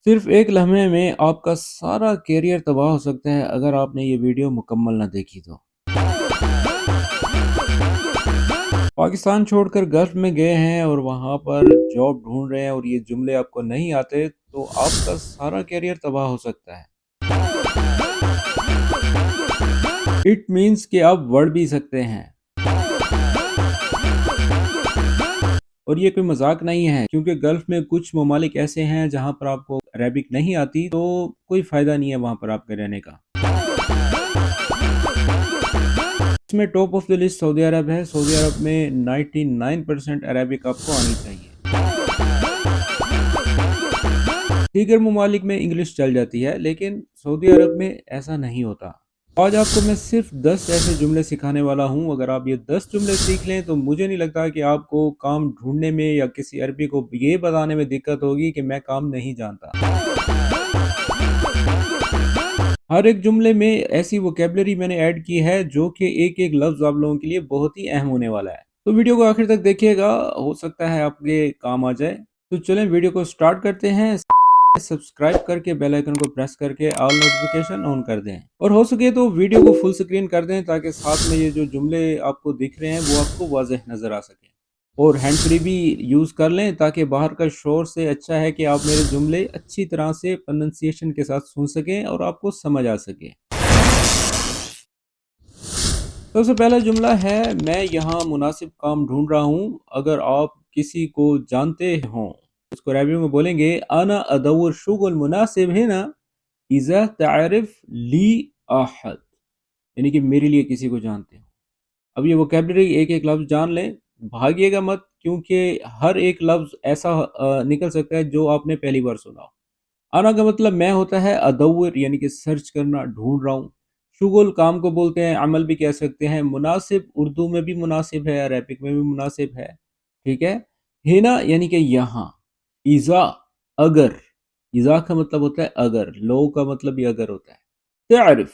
صرف ایک لمحے میں آپ کا سارا کیریئر تباہ ہو سکتا ہے اگر آپ نے یہ ویڈیو مکمل نہ دیکھی تو۔ پاکستان چھوڑ کر گلف میں گئے ہیں اور وہاں پر جاب ڈھونڈ رہے ہیں اور یہ جملے آپ کو نہیں آتے تو آپ کا سارا کیریئر تباہ ہو سکتا ہے۔ اٹ مینس کہ آپ ورڈ بھی سکتے ہیں اور یہ کوئی مذاق نہیں ہے، کیونکہ گلف میں کچھ ممالک ایسے ہیں جہاں پر آپ کو عربک نہیں آتی تو کوئی فائدہ نہیں ہے وہاں پر آپ کے رہنے کا۔ اس میں ٹاپ آف دی لسٹ سعودی عرب ہے۔ سعودی عرب میں 99% عربک آپ کو آنی چاہیے۔ دیگر ممالک میں انگلش چل جاتی ہے لیکن سعودی عرب میں ایسا نہیں ہوتا۔ آج آپ کو میں صرف 10 ایسے جملے سکھانے والا ہوں۔ اگر آپ یہ 10 جملے سیکھ لیں تو مجھے نہیں لگتا کہ آپ کو کام ڈھونڈنے میں یا کسی عربی کو یہ بتانے میں دقت ہوگی کہ میں کام نہیں جانتا۔ ہر ایک جملے میں ایسی ووکیبلری میں نے ایڈ کی ہے جو کہ ایک ایک لفظ آپ لوگوں کے لیے بہت ہی اہم ہونے والا ہے، تو ویڈیو کو آخر تک دیکھیے گا، ہو سکتا ہے آپ کے کام آ جائے۔ تو چلیں ویڈیو کو سٹارٹ کرتے ہیں۔ سبسکرائب کر کے بیل آئیکن کو پریس کر کے آل نوٹیفیکیشن آن کر دیں، اور ہو سکے تو ویڈیو کو فل سکرین کر دیں تاکہ ساتھ میں یہ جو جملے آپ کو دکھ رہے ہیں وہ آپ کو واضح نظر آ سکیں، اور ہینڈ فری بھی یوز کر لیں تاکہ باہر کا شور سے اچھا ہے کہ آپ میرے جملے اچھی طرح سے پروننسیشن کے ساتھ سن سکیں اور آپ کو سمجھ آ سکے۔ سب سے پہلا جملہ ہے، میں یہاں مناسب کام ڈھونڈ رہا ہوں۔ اگر آپ کسی کو جانتے ہوں، اس کو عربی میں بولیں گے انا ادور شغل مناسب ہنا اذا تعرف لی احد، یعنی کہ میرے لیے کسی کو جانتے ہو۔ اب یہ ووکیبلری ایک ایک لفظ جان لیں، بھاگیے گا مت، کیونکہ ہر ایک لفظ ایسا نکل سکتا ہے جو آپ نے پہلی بار سنا ہو۔ انا کا مطلب میں ہوتا ہے، ادور یعنی کہ سرچ کرنا، ڈھونڈ رہا ہوں۔ شغل کام کو بولتے ہیں، عمل بھی کہہ سکتے ہیں۔ مناسب اردو میں بھی مناسب ہے، عربک میں بھی مناسب ہے، ٹھیک ہے۔ ہنا یعنی کہ یہاں۔ اذا اگر، اذا کا مطلب ہوتا ہے اگر، لو کا مطلب بھی اگر ہوتا ہے۔ تعرف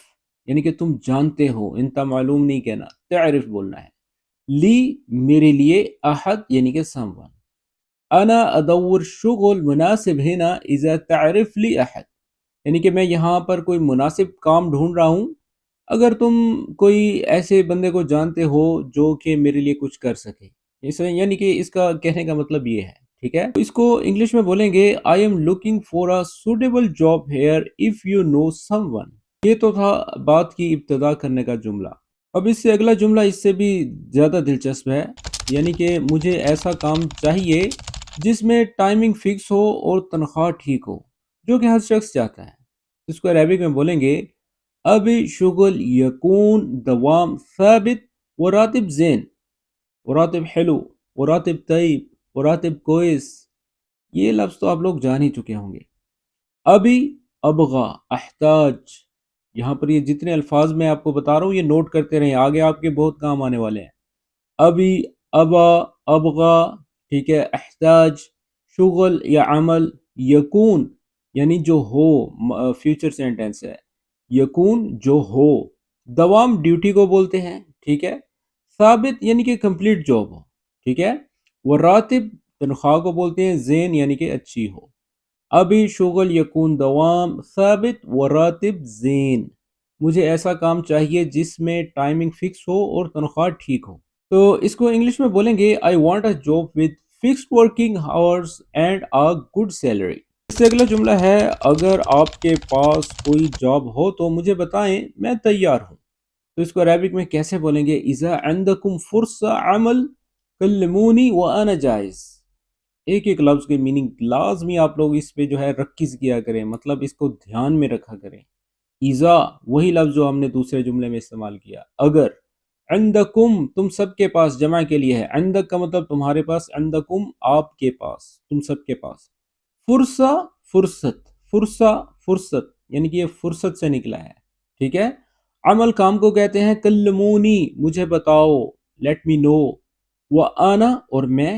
یعنی کہ تم جانتے ہو، انتا معلوم نہیں کہنا، تعرف بولنا ہے۔ لی میرے لیے، احد یعنی کہ someone۔ انا ادور شغل مناسب ہنا اذا تعرف لی احد، یعنی کہ میں یہاں پر کوئی مناسب کام ڈھونڈ رہا ہوں اگر تم کوئی ایسے بندے کو جانتے ہو جو کہ میرے لیے کچھ کر سکے، یعنی کہ اس کا کہنے کا مطلب یہ ہے، ٹھیک ہے۔ اس کو انگلش میں بولیں گے I am looking for a suitable job here if you know someone۔ یہ تو تھا بات کی ابتدا کرنے کا جملہ۔ اب اس سے اگلا جملہ اس سے بھی زیادہ دلچسپ ہے، یعنی کہ مجھے ایسا کام چاہیے جس میں ٹائمنگ فکس ہو اور تنخواہ ٹھیک ہو، جو کہ ہر شخص چاہتا ہے۔ اس کو عربک میں بولیں گے ابھی شغل یکون دوام ثابت وراتب زین، وراتب حلو، وراتب طیب، وراتب کویس۔ یہ لفظ تو آپ لوگ جان ہی چکے ہوں گے۔ ابھی، ابغا، احتاج، یہاں پر یہ جتنے الفاظ میں آپ کو بتا رہا ہوں یہ نوٹ کرتے رہیں، آگے آپ کے بہت کام آنے والے ہیں۔ ابھی، ابا، ابغا، ٹھیک ہے، احتاج، شغل یا عمل، یکون یعنی جو ہو، فیوچر سینٹینس ہے، یکون جو ہو، دوام ڈیوٹی کو بولتے ہیں، ٹھیک ہے، ثابت یعنی کہ کمپلیٹ جاب ہو، ٹھیک ہے، وراتب تنخواہ کو بولتے ہیں، زین یعنی کہ اچھی ہو۔ ابھی شغل یکون دوام ثابت وراتب زین، مجھے ایسا کام چاہیے جس میں ٹائمنگ فکس ہو اور تنخواہ ٹھیک ہو۔ تو اس کو انگلش میں بولیں گے I want a job with fixed working hours and a good salary۔ اس سے اگلا جملہ ہے، اگر آپ کے پاس کوئی جاب ہو تو مجھے بتائیں، میں تیار ہوں۔ تو اس کو عربک میں کیسے بولیں گے اذا عندکم فرصہ عمل کلمونی وانا جائز۔ ایک ایک لفظ کے میننگ لازمی آپ لوگ اس پہ جو ہے رکز کیا کریں، مطلب اس کو دھیان میں رکھا کریں۔ اذا وہی لفظ جو ہم نے دوسرے جملے میں استعمال کیا، اگر۔ عندکم تم سب کے پاس، جمع کے لیے ہے، عندک کا مطلب تمہارے پاس، عندکم آپ کے پاس، تم سب کے پاس۔ فرصہ فرصت، فرصہ فرصت یعنی کہ یہ فرصت سے نکلا ہے، ٹھیک ہے۔ عمل کام کو کہتے ہیں، کلمونی مجھے بتاؤ، لیٹ می نو، وانا اور میں،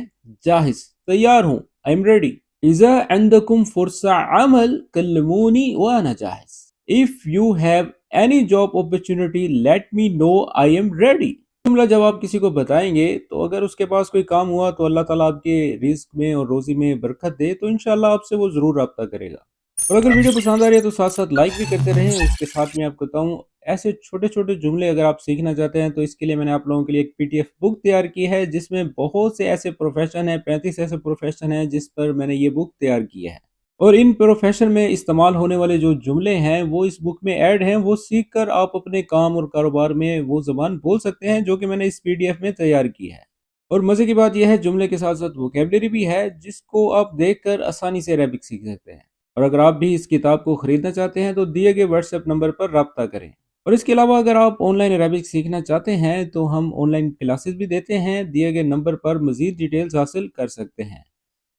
جاہز تیار ہوں، آئی ایم ریڈی۔ اذا عندکم فرصہ عمل کلمونی وانا جاہز۔ if you have any job opportunity let me know I am ready۔ جملہ جب آپ کسی کو بتائیں گے تو اگر اس کے پاس کوئی کام ہوا تو اللہ تعالیٰ آپ کے رزق میں اور روزی میں برکت دے تو انشاءاللہ آپ سے وہ ضرور رابطہ کرے گا۔ اور اگر ویڈیو پسند آ رہی ہے تو ساتھ ساتھ لائک بھی کرتے رہیں. اس کے ساتھ میں آپ کو بتاؤں ایسے چھوٹے چھوٹے جملے اگر آپ سیکھنا چاہتے ہیں تو اس کے لیے میں نے آپ لوگوں کے لیے ایک PDF بک تیار کی ہے جس میں بہت سے ایسے پروفیشن ہیں، 35 ایسے پروفیشن ہیں جس پر میں نے یہ بک تیار کی ہے. اور ان پروفیشن میں استعمال ہونے والے جو جملے ہیں وہ اس بک میں ایڈ ہیں، وہ سیکھ کر آپ اپنے کام اور کاروبار میں وہ زبان بول سکتے ہیں جو کہ میں نے اس PDF میں تیار کی ہے. اور مزے کی بات یہ ہے جملے کے ساتھ ساتھ ووکیبلری بھی ہے جس کو آپ دیکھ کر آسانی سے عربک سیکھ سکتے ہیں. اور اگر آپ بھی اس کتاب کو خریدنا چاہتے ہیں تو دیے گئے واٹس ایپ نمبر پر رابطہ کریں. اور اس کے علاوہ اگر آپ آن لائن عربک سیکھنا چاہتے ہیں تو ہم آن لائن کلاسز بھی دیتے ہیں، دیے گئے نمبر پر مزید ڈیٹیلز حاصل کر سکتے ہیں.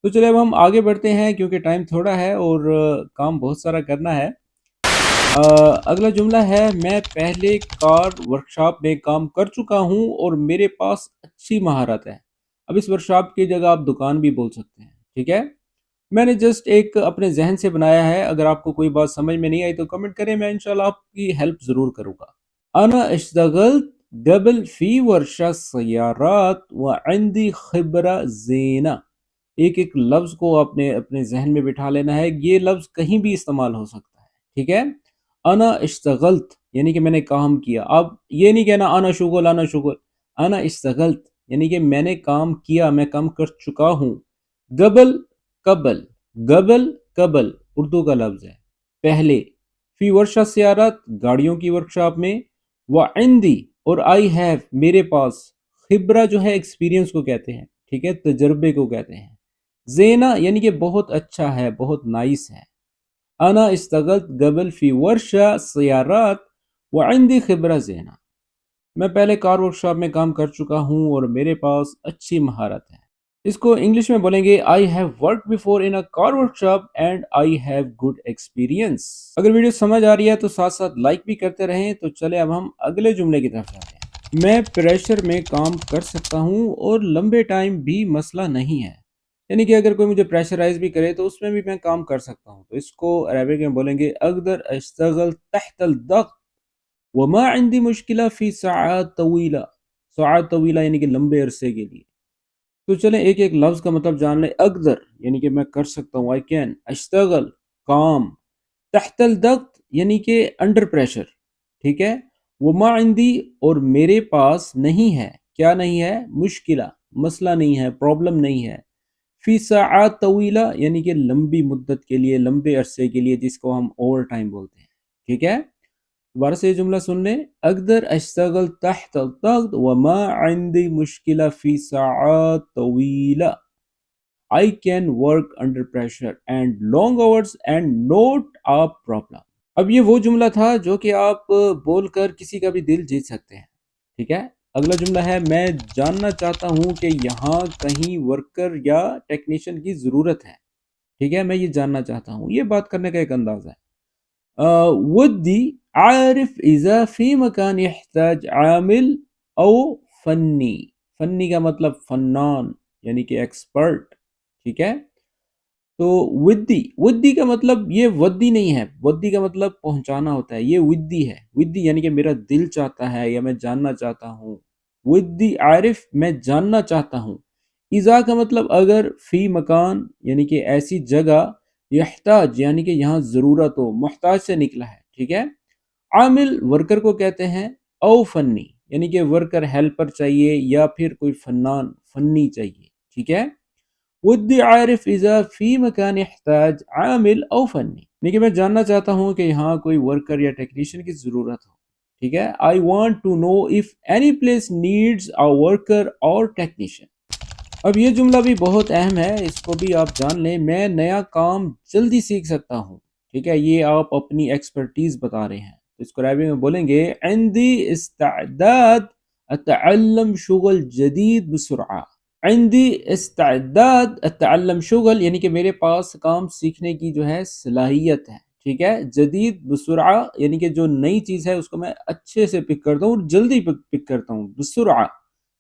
تو چلے اب ہم آگے بڑھتے ہیں کیونکہ ٹائم تھوڑا ہے اور کام بہت سارا کرنا ہے. اگلا جملہ ہے میں پہلے کار ورکشاپ میں کام کر چکا ہوں اور میرے پاس اچھی مہارت ہے. اب اس ورکشاپ کی جگہ آپ دکان بھی بول سکتے ہیں، ٹھیک ہے. میں نے جسٹ ایک اپنے ذہن سے بنایا ہے، اگر آپ کو کوئی بات سمجھ میں نہیں آئی تو کمنٹ کریں، میں انشاءاللہ آپ کی ہیلپ ضرور کروں گا. انا اشتغلت قبل فی ورشہ سیارات وعندی خبرہ زینہ. ایک ایک لفظ کو آپ نے اپنے ذہن میں بٹھا لینا ہے، یہ لفظ کہیں بھی استعمال ہو سکتا ہے، ٹھیک ہے. انا اشتغلت یعنی کہ میں نے کام کیا. اب یہ نہیں کہنا انا شغل انا شغل، انا اشتغلت یعنی کہ میں نے کام کیا، میں کام کر چکا ہوں. قبل قبل، قبل قبل اردو کا لفظ ہے، پہلے. فی ورشہ سیارات گاڑیوں کی ورکشاپ میں، وعندی اور آئی ہیو میرے پاس، خبرہ جو ہے ایکسپیرینس کو کہتے ہیں، ٹھیک ہے، تجربے کو کہتے ہیں. زینا یعنی کہ بہت اچھا ہے، بہت نائس ہے. انا اشتغلت قبل فی ورشہ سیارات وعندی خبرہ زینا. میں پہلے کار ورکشاپ میں کام کر چکا ہوں اور میرے پاس اچھی مہارت ہے. اس کو انگلش میں بولیں گے I have worked before in a car workshop and I have good experience. اگر ویڈیو سمجھ آ رہی ہے تو ساتھ ساتھ لائک بھی کرتے رہیں. تو چلے اب ہم اگلے جملے کی طرف جاتے ہیں. میں پریشر میں کام کر سکتا ہوں اور لمبے ٹائم بھی مسئلہ نہیں ہے. یعنی کہ اگر کوئی مجھے پریشرائز بھی کرے تو اس میں بھی میں کام کر سکتا ہوں. تو اس کو عربک میں بولیں گے اقدر اشتغل تحت الضغط وما عندي مشکلہ فی ساعات طویلہ. ساعات طویلہ یعنی کہ لمبے عرصے کے لیے. تو چلیں ایک ایک لفظ کا مطلب جان لیں. اقدر یعنی کہ میں کر سکتا ہوں، آئی کین. اشتغل کام. تحت الضغط یعنی کہ انڈر پریشر، ٹھیک ہے. وما عندی اور میرے پاس نہیں ہے، کیا نہیں ہے؟ مشکلہ، مسئلہ نہیں ہے، پرابلم نہیں ہے. فی ساعات طویلہ یعنی کہ لمبی مدت کے لیے، لمبے عرصے کے لیے، جس کو ہم اوور ٹائم بولتے ہیں، ٹھیک ہے. دوبارہ سے یہ جملہ سن لیں. اقدر اشتغل تحت الضغط وما عندي مشکلہ فی ساعات طویلہ. I can work under pressure and long hours and not a problem. اب یہ وہ جملہ تھا جو کہ آپ بول کر کسی کا بھی دل جیت سکتے ہیں، ٹھیک ہے. اگلا جملہ ہے میں جاننا چاہتا ہوں کہ یہاں کہیں ورکر یا ٹیکنیشین کی ضرورت ہے، ٹھیک ہے. میں یہ جاننا چاہتا ہوں، یہ بات کرنے کا ایک انداز ہے. ودي عارف إذا في مكان يحتاج عامل أو فنی. فنی کا مطلب فنان یعنی کہ ایکسپرٹ، ٹھیک ہے. تو ودی کا مطلب یہ ودی نہیں ہے، ودی کا مطلب پہنچانا ہوتا ہے، یہ ودی ہے. ودی یعنی کہ میرا دل چاہتا ہے یا میں جاننا چاہتا ہوں. ودی عارف میں جاننا چاہتا ہوں. اذا کا مطلب اگر، فی مکان یعنی کہ ایسی جگہ، یحتاج یعنی کہ یہاں ضرورت ہو، محتاج سے نکلا ہے، ٹھیک ہے. عامل ورکر کو کہتے ہیں، او فنی یعنی کہ ورکر ہیلپر چاہیے یا پھر کوئی فنان فنی چاہیے، ٹھیک ہے. ودی عارف اذا فی مکان یحتاج عامل او فنی یعنی کہ میں جاننا چاہتا ہوں کہ یہاں کوئی ورکر یا ٹیکنیشین کی ضرورت ہو، ٹھیک ہے. I want to know if any place needs a worker or technician. اب یہ جملہ بھی بہت اہم ہے، اس کو بھی آپ جان لیں. میں نیا کام جلدی سیکھ سکتا ہوں، ٹھیک ہے. یہ آپ اپنی ایکسپرٹیز بتا رہے ہیں. اس کو عربی میں بولیں گے عندي استعداد اتعلم شغل جدید بسرعہ. عندي استعداد اتعلم شغل یعنی کہ میرے پاس کام سیکھنے کی جو ہے صلاحیت ہے، ٹھیک ہے. جدید بسرعہ یعنی کہ جو نئی چیز ہے اس کو میں اچھے سے پک کرتا ہوں اور جلدی پک کرتا ہوں. بسرعہ،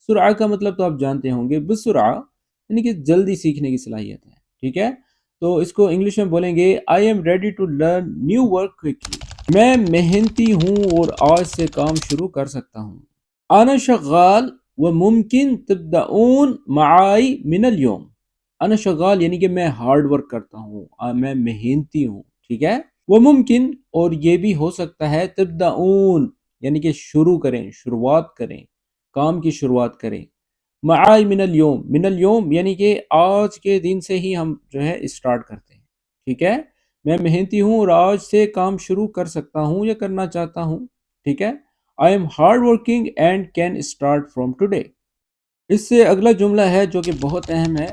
سرعہ کا مطلب تو آپ جانتے ہوں گے، بسرعہ یعنی کہ جلدی سیکھنے کی صلاحیت ہے، ٹھیک ہے. تو اس کو انگلش میں بولیں گے I am ready to learn new work quickly. میں محنتی ہوں اور آج سے کام شروع کر سکتا ہوں. انا شغال وممکن تبدأون معاي من اليوم. انا شغال یعنی کہ میں ہارڈ ورک کرتا ہوں، میں محنتی ہوں، ٹھیک ہے، وہ ممکن اور یہ بھی ہو سکتا ہے تبدعون یعنی کہ شروع کریں، شروعات کریں، کام کی شروعات کریں، معائی من اليوم یعنی کہ آج کے دن سے ہی ہم جو ہے اسٹارٹ کرتے ہیں، ٹھیک ہے، میں محنتی ہوں اور آج سے کام شروع کر سکتا ہوں یا کرنا چاہتا ہوں، ٹھیک ہے، I am hard working and can start from today. اس سے اگلا جملہ ہے جو کہ بہت اہم ہے،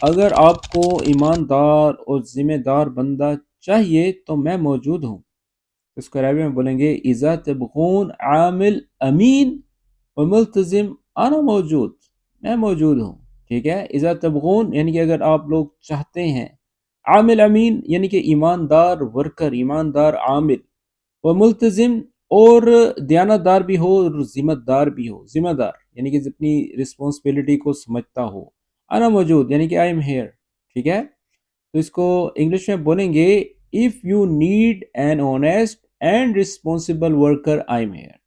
اگر آپ کو ایماندار اور ذمہ دار بندہ چاہیے تو میں موجود ہوں۔ اس کو عربی میں بولیں گے اذا تبغون عامل امین و ملتزم انا موجود، میں موجود ہوں، ٹھیک ہے، اذا تبغون یعنی کہ اگر آپ لوگ چاہتے ہیں، عامل امین یعنی کہ ایماندار ورکر، ایماندار عامل، و ملتزم اور دیانتدار بھی ہو اور ذمہ دار بھی ہو، ذمہ دار یعنی کہ اپنی رسپانسبلٹی کو سمجھتا ہو، انا موجود یعنی کہ آئی ایم ہیئر، ٹھیک ہے، تو اس کو انگلش میں بولیں گے if you need an honest and responsible worker I am here.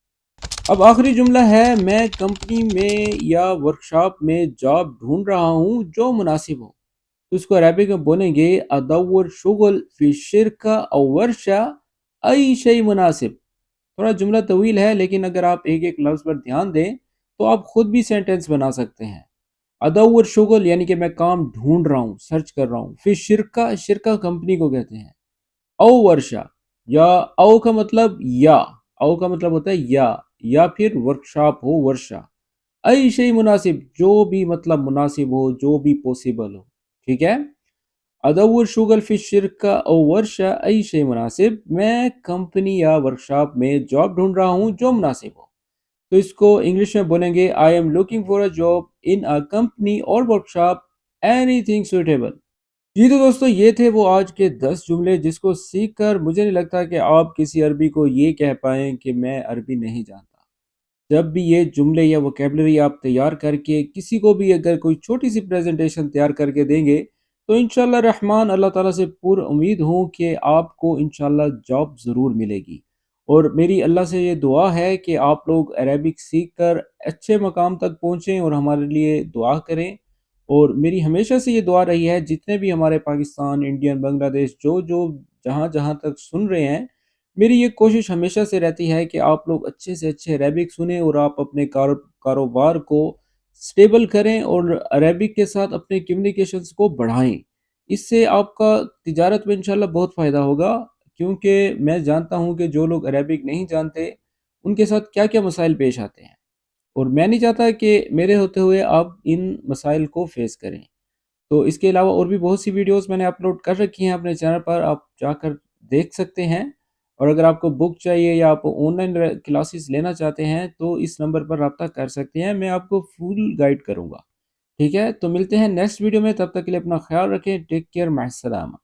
اب آخری جملہ ہے میں کمپنی میں یا ورکشاپ میں جاب ڈھونڈ رہا ہوں جو مناسب ہو، تو اس کو عربی میں بولیں گے ادور شغل فی شرکہ او ورشہ ای شیء مناسب۔ تھوڑا جملہ طویل ہے لیکن اگر آپ ایک ایک لفظ پر دھیان دیں تو آپ خود بھی سینٹنس بنا سکتے ہیں۔ ادور شغل یعنی کہ میں کام ڈھونڈ رہا ہوں، سرچ کر رہا ہوں، پھر شرکہ، شرکہ کمپنی کو کہتے ہیں، او ورشہ یا او کا مطلب یا، او کا مطلب ہوتا ہے یا پھر ورکشاپ ہو ورشہ، ای شیء مناسب جو بھی مطلب مناسب ہو، جو بھی پوسیبل ہو، ٹھیک ہے، ادور شغل فی شرکہ او ورشہ ای شیء مناسب، میں کمپنی یا ورکشاپ میں جاب ڈھونڈ رہا ہوں جو مناسب ہو، تو اس کو انگلش میں بولیں گے I am looking for a job in a company اور ورکشاپ اینی تھنگ سوٹیبل۔ جی تو دوستو یہ تھے وہ آج کے 10 جملے جس کو سیکھ کر مجھے نہیں لگتا کہ آپ کسی عربی کو یہ کہہ پائیں کہ میں عربی نہیں جانتا۔ جب بھی یہ جملے یا ووکیبلری آپ تیار کر کے کسی کو بھی اگر کوئی چھوٹی سی پریزنٹیشن تیار کر کے دیں گے تو انشاءاللہ الرحمن اللہ تعالیٰ سے پر امید ہوں کہ آپ کو انشاءاللہ جاب ضرور ملے گی، اور میری اللہ سے یہ دعا ہے کہ آپ لوگ عربک سیکھ کر اچھے مقام تک پہنچیں اور ہمارے لیے دعا کریں، اور میری ہمیشہ سے یہ دعا رہی ہے جتنے بھی ہمارے پاکستان، انڈین، بنگلہ دیش جو جہاں جہاں تک سن رہے ہیں، میری یہ کوشش ہمیشہ سے رہتی ہے کہ آپ لوگ اچھے سے اچھے عربک سنیں اور آپ اپنے کاروبار کو سٹیبل کریں اور عربک کے ساتھ اپنے کمیونیکیشنز کو بڑھائیں۔ اس سے آپ کا تجارت میں انشاءاللہ بہت فائدہ ہوگا، کیونکہ میں جانتا ہوں کہ جو لوگ عربک نہیں جانتے ان کے ساتھ کیا کیا مسائل پیش آتے ہیں، اور میں نہیں چاہتا کہ میرے ہوتے ہوئے آپ ان مسائل کو فیس کریں۔ تو اس کے علاوہ اور بھی بہت سی ویڈیوز میں نے اپلوڈ کر رکھی ہیں اپنے چینل پر، آپ جا کر دیکھ سکتے ہیں، اور اگر آپ کو بک چاہیے یا آپ آن لائن کلاسز لینا چاہتے ہیں تو اس نمبر پر رابطہ کر سکتے ہیں، میں آپ کو فل گائیڈ کروں گا، ٹھیک ہے، تو ملتے ہیں نیکسٹ ویڈیو میں، تب تک کے لیے اپنا خیال رکھیں، ٹیک کیئر، مع السلامہ۔